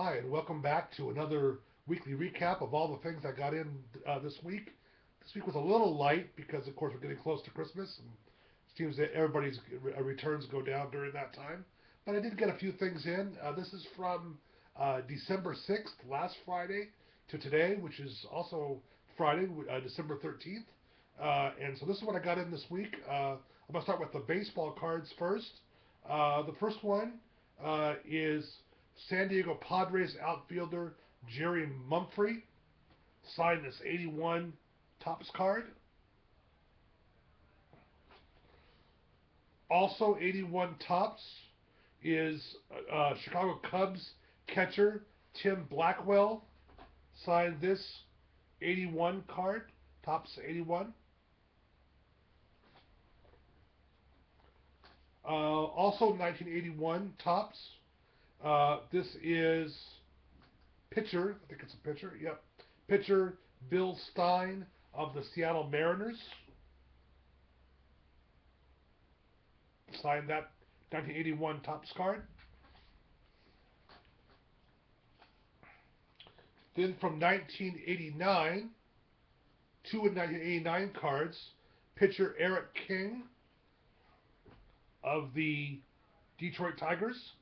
Hi, and welcome back to another weekly recap of all the things I got in this week. This week was a little light because, of course, we're getting close to Christmas, and it seems that everybody's returns go down during that time. But I did get a few things in. This is from December 6th, last Friday, to today, which is also Friday, December 13th. And so this is what I got in this week. I'm going to start with the baseball cards first. The first one is San Diego Padres outfielder Jerry Mumphrey signed this 81 Topps card. Also 81 Topps is Chicago Cubs catcher Tim Blackwell signed this 81 card, Topps 81. Also 1981 Topps. This is pitcher, I think it's a pitcher, yep. Pitcher Bill Stein of the Seattle Mariners. Signed that 1981 Topps card. Then from 1989, two in 1989 cards. Pitcher Eric King of the Detroit Tigers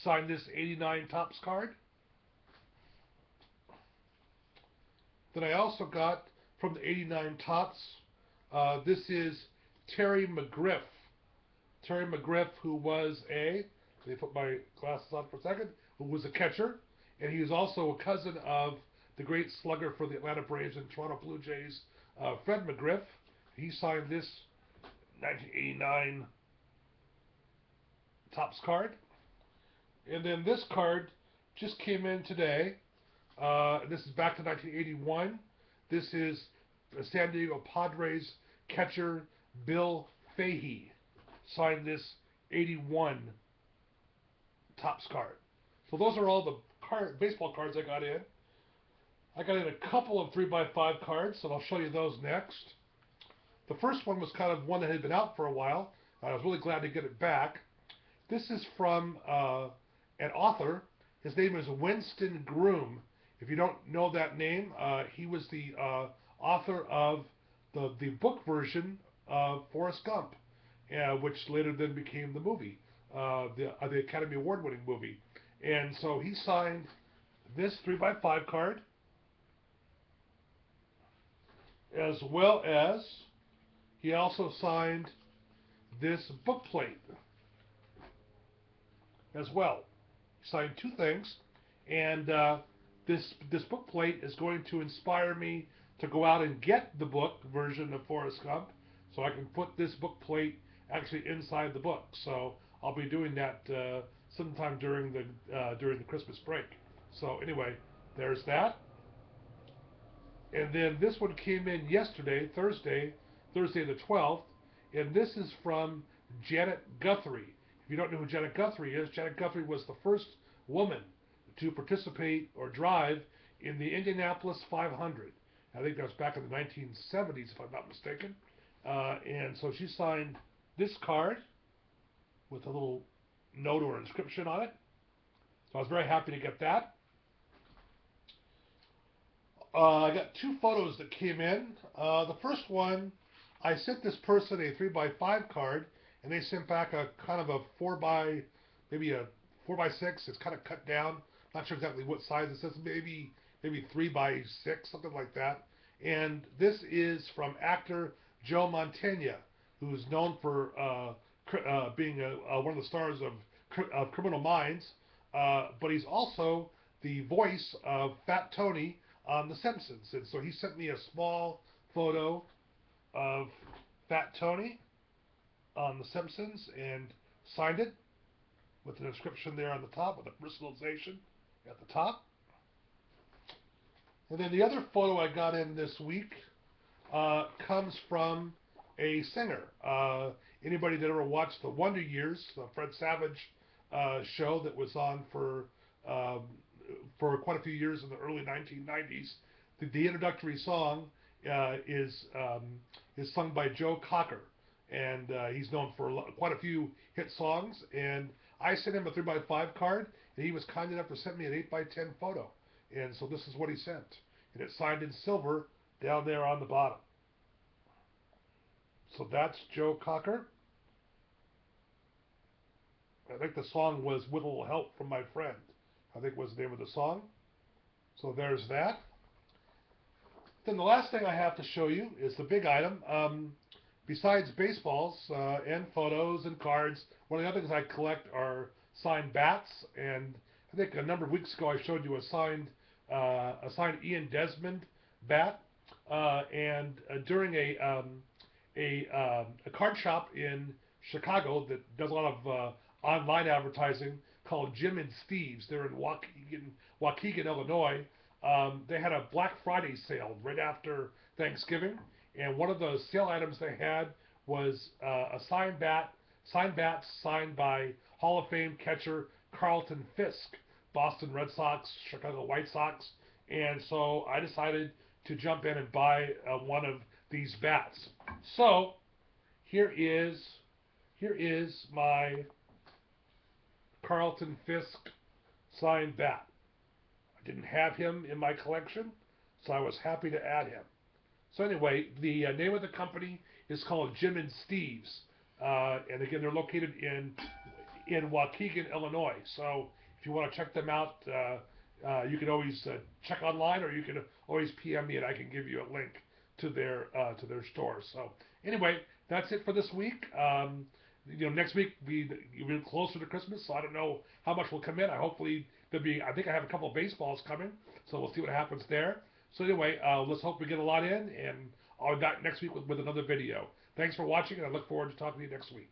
signed this 89 Topps card. Then I also got from the 89 Topps, this is Terry McGriff. Terry McGriff, who was let me put my glasses on for a second, who was a catcher, and he was also a cousin of the great slugger for the Atlanta Braves and Toronto Blue Jays, Fred McGriff. He signed this 1989 Topps card. And then this card just came in today. This is back to 1981. This is the San Diego Padres catcher Bill Fahey signed this 81 Topps card. So those are all the baseball cards I got in. I got in a couple of 3x5 cards, and I'll show you those next. The first one was kind of one that had been out for a while. I was really glad to get it back. This is from an author. His name is Winston Groom. If you don't know that name, he was the author of the book version of Forrest Gump, which later then became the movie, the Academy Award winning movie. And so he signed this 3x5 card, as well as he also signed this book plate as well. He signed two things, and this book plate is going to inspire me to go out and get the book version of Forrest Gump, so I can put this book plate actually inside the book. So I'll be doing that sometime during the Christmas break. So anyway, there's that. And then this one came in yesterday, Thursday the 12th, and this is from Janet Guthrie. If you don't know who Janet Guthrie is, Janet Guthrie was the first woman to participate or drive in the Indianapolis 500. I think that was back in the 1970s, if I'm not mistaken. And so she signed this card with a little note or inscription on it. So I was very happy to get that. I got two photos that came in. The first one, I sent this person a 3x5 card, and they sent back a kind of a maybe a 4x6. It's kind of cut down. Not sure exactly what size this is. Maybe 3x6, something like that. And this is from actor Joe Mantegna, who's known for being one of the stars of Criminal Minds, but he's also the voice of Fat Tony on The Simpsons. And so he sent me a small photo of Fat Tony on The Simpsons and signed it with an inscription there on the top, with a personalization at the top. And then the other photo I got in this week comes from a singer. Anybody that ever watched The Wonder Years, the Fred Savage show that was on for quite a few years in the early 1990s, the introductory song is sung by Joe Cocker, and he's known for quite a few hit songs. And I sent him a 3x5 card, and he was kind enough to send me an 8x10 photo. And so this is what he sent. And it's signed in silver down there on the bottom. So that's Joe Cocker. I think the song was With a Little Help from My Friend, I think was the name of the song. So there's that. Then the last thing I have to show you is the big item. Besides baseballs and photos and cards, one of the other things I collect are signed bats. And I think a number of weeks ago I showed you a signed Ian Desmond bat. During a card shop in Chicago that does a lot of online advertising called Jim and Steve's. They're in Waukegan, Illinois. They had a Black Friday sale right after Thanksgiving, and one of the sale items they had was a signed bat signed by Hall of Fame catcher Carlton Fisk, Boston Red Sox, Chicago White Sox, and so I decided to jump in and buy one of these bats. So here is my Carlton Fisk signed bat. I didn't have him in my collection, so I was happy to add him. So anyway, the name of the company is called Jim and Steve's, and again, they're located in Waukegan, Illinois. So if you want to check them out, you can always check online, or you can always PM me, and I can give you a link to their store. So anyway, that's it for this week. Next week we're closer to Christmas, so I don't know how much will come in. I think I have a couple of baseballs coming, so we'll see what happens there. So anyway, let's hope we get a lot in, and I'll be back next week with another video. Thanks for watching, and I look forward to talking to you next week.